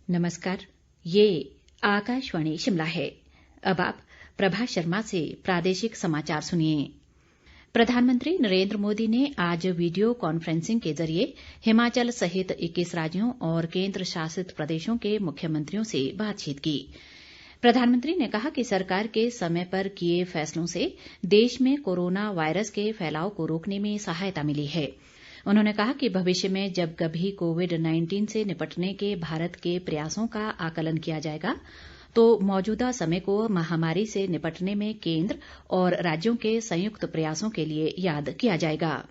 नमस्कार। ये आकाशवाणी शिमला है। अब आप प्रभा शर्मा से प्रादेशिक समाचार सुनिए। प्रधानमंत्री नरेंद्र मोदी ने आज वीडियो कॉन्फ्रेंसिंग के जरिए हिमाचल सहित 21 राज्यों और केंद्र शासित प्रदेशों के मुख्यमंत्रियों से बातचीत की। प्रधानमंत्री ने कहा कि सरकार के समय पर किए फैसलों से देश में कोरोना वायरस के फैलाव को रोकने में सहायता मिली है। उन्होंने कहा कि भविष्य में जब कभी कोविड-19 से निपटने के भारत के प्रयासों का आकलन किया जाएगा तो मौजूदा समय को महामारी से निपटने में केंद्र और राज्यों के संयुक्त प्रयासों के लिए याद किया जाएगा।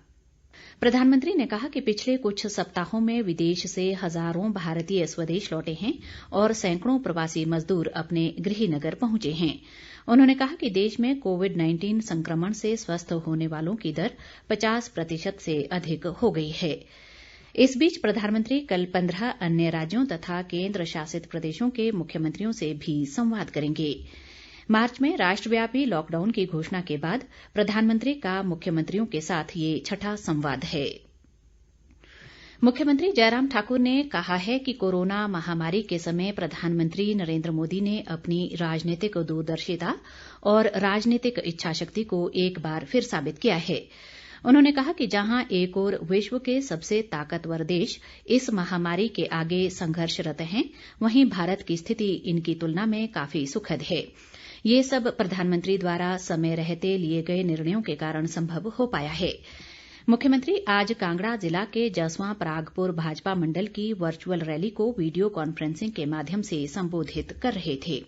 प्रधानमंत्री ने कहा कि पिछले कुछ सप्ताहों में विदेश से हजारों भारतीय स्वदेश लौटे हैं और सैकड़ों प्रवासी मजदूर अपने गृह नगर पहुंचे हैं। उन्होंने कहा कि देश में कोविड-19 संक्रमण से स्वस्थ होने वालों की दर 50% से अधिक हो गई है। इस बीच प्रधानमंत्री कल 15 अन्य राज्यों तथा केंद्र शासित प्रदेशों के मुख्यमंत्रियों से भी संवाद करेंगे। मार्च में राष्ट्रव्यापी लॉकडाउन की घोषणा के बाद प्रधानमंत्री का मुख्यमंत्रियों के साथ ये छठा संवाद है। मुख्यमंत्री जयराम ठाकुर ने कहा है कि कोरोना महामारी के समय प्रधानमंत्री नरेंद्र मोदी ने अपनी राजनीतिक दूरदर्शिता और राजनीतिक इच्छाशक्ति को एक बार फिर साबित किया है। उन्होंने कहा कि जहां एक ओर विश्व के सबसे ताकतवर देश इस महामारी के आगे संघर्षरत हैं, वहीं भारत की स्थिति इनकी तुलना में काफी सुखद है। ये सब प्रधानमंत्री द्वारा समय रहते लिए गए निर्णयों के कारण संभव हो पाया है। मुख्यमंत्री आज कांगड़ा जिला के जसवां परागपुर भाजपा मंडल की वर्चुअल रैली को वीडियो कॉन्फ्रेंसिंग के माध्यम से संबोधित कर रहे थे।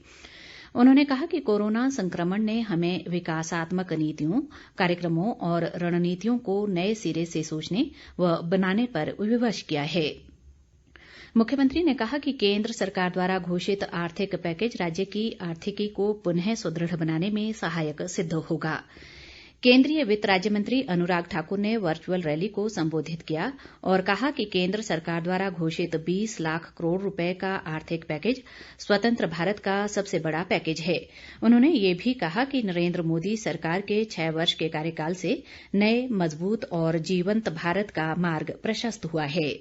उन्होंने कहा कि कोरोना संक्रमण ने हमें विकासात्मक नीतियों, कार्यक्रमों और रणनीतियों को नए सिरे से सोचने व बनाने पर विवश किया है। मुख्यमंत्री ने कहा कि केंद्र सरकार द्वारा घोषित आर्थिक पैकेज राज्य की आर्थिकी को पुनः सुदृढ़ बनाने में सहायक सिद्ध होगा। केंद्रीय वित्त राज्य मंत्री अनुराग ठाकुर ने वर्चुअल रैली को संबोधित किया और कहा कि केंद्र सरकार द्वारा घोषित 20 लाख करोड़ रुपए का आर्थिक पैकेज स्वतंत्र भारत का सबसे बड़ा पैकेज है। उन्होंने ये भी कहा कि नरेंद्र मोदी सरकार के 6 वर्ष के कार्यकाल से नए, मजबूत और जीवंत भारत का मार्ग प्रशस्त हुआ है।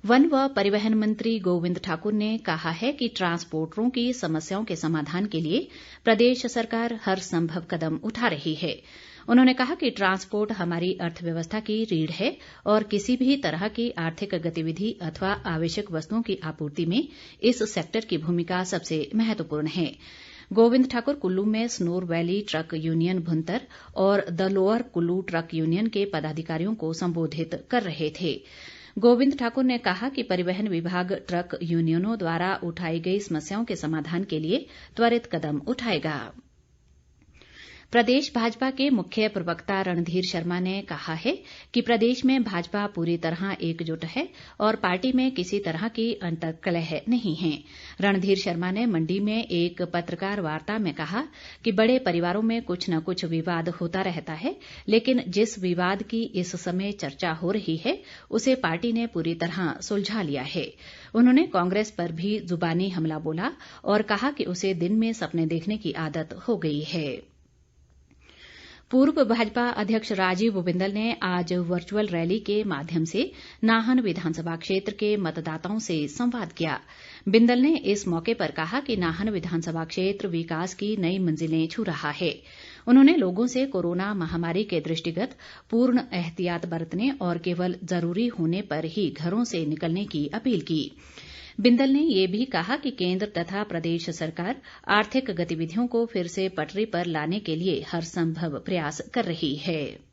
वन व परिवहन मंत्री गोविंद ठाकुर ने कहा है कि ट्रांसपोर्टरों की समस्याओं के समाधान के लिए प्रदेश सरकार हर संभव कदम उठा रही है। उन्होंने कहा कि ट्रांसपोर्ट हमारी अर्थव्यवस्था की रीढ़ है और किसी भी तरह की आर्थिक गतिविधि अथवा आवश्यक वस्तुओं की आपूर्ति में इस सेक्टर की भूमिका सबसे महत्वपूर्ण है। गोविंद ठाकुर कुल्लू में Snor valley truck union Bhuntar और the lower Kullu truck union के पदाधिकारियों को संबोधित कर रहे थे। गोविंद ठाकुर ने कहा कि परिवहन विभाग ट्रक यूनियनों द्वारा उठाई गई समस्याओं के समाधान के लिए त्वरित कदम उठाएगा। प्रदेश भाजपा के मुख्य प्रवक्ता रणधीर शर्मा ने कहा है कि प्रदेश में भाजपा पूरी तरह एकजुट है और पार्टी में किसी तरह की अंतर्कलह नहीं है। रणधीर शर्मा ने मंडी में एक पत्रकार वार्ता में कहा कि बड़े परिवारों में कुछ न कुछ विवाद होता रहता है, लेकिन जिस विवाद की इस समय चर्चा हो रही है उसे पार्टी ने पूरी तरह सुलझा लिया है। उन्होंने कांग्रेस पर भी जुबानी हमला बोला और कहा कि उसे दिन में सपने देखने की आदत हो गई है। पूर्व भाजपा अध्यक्ष राजीव बिंदल ने आज वर्चुअल रैली के माध्यम से नाहन विधानसभा क्षेत्र के मतदाताओं से संवाद किया। बिंदल ने इस मौके पर कहा कि नाहन विधानसभा क्षेत्र विकास की नई मंजिलें छू रहा है। उन्होंने लोगों से कोरोना महामारी के दृष्टिगत पूर्ण एहतियात बरतने और केवल जरूरी होने पर ही घरों से निकलने की अपील की। बिंदल ने ये भी कहा कि केंद्र तथा प्रदेश सरकार आर्थिक गतिविधियों को फिर से पटरी पर लाने के लिए हर संभव प्रयास कर रही है।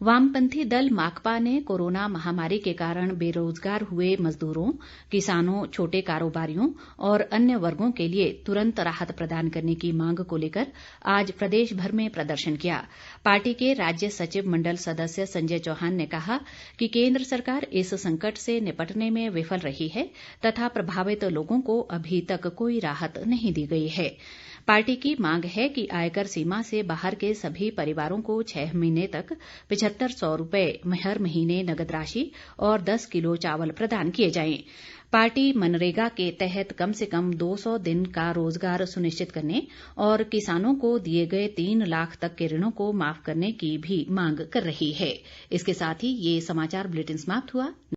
वामपंथी दल माकपा ने कोरोना महामारी के कारण बेरोजगार हुए मजदूरों, किसानों, छोटे कारोबारियों और अन्य वर्गों के लिए तुरंत राहत प्रदान करने की मांग को लेकर आज प्रदेश भर में प्रदर्शन किया। पार्टी के राज्य सचिव मंडल सदस्य संजय चौहान ने कहा कि केंद्र सरकार इस संकट से निपटने में विफल रही है तथा प्रभावित लोगों को अभी तक कोई राहत नहीं दी गई है। पार्टी की मांग है कि आयकर सीमा से बाहर के सभी परिवारों को 6 महीने तक 7500 रुपए हर महीने नगद राशि और 10 किलो चावल प्रदान किए जाएं। पार्टी मनरेगा के तहत कम से कम 200 दिन का रोजगार सुनिश्चित करने और किसानों को दिए गए 3 लाख तक के ऋणों को माफ करने की भी मांग कर रही है। इसके साथ ही ये समाचार बुलेटिन समाप्त हुआ।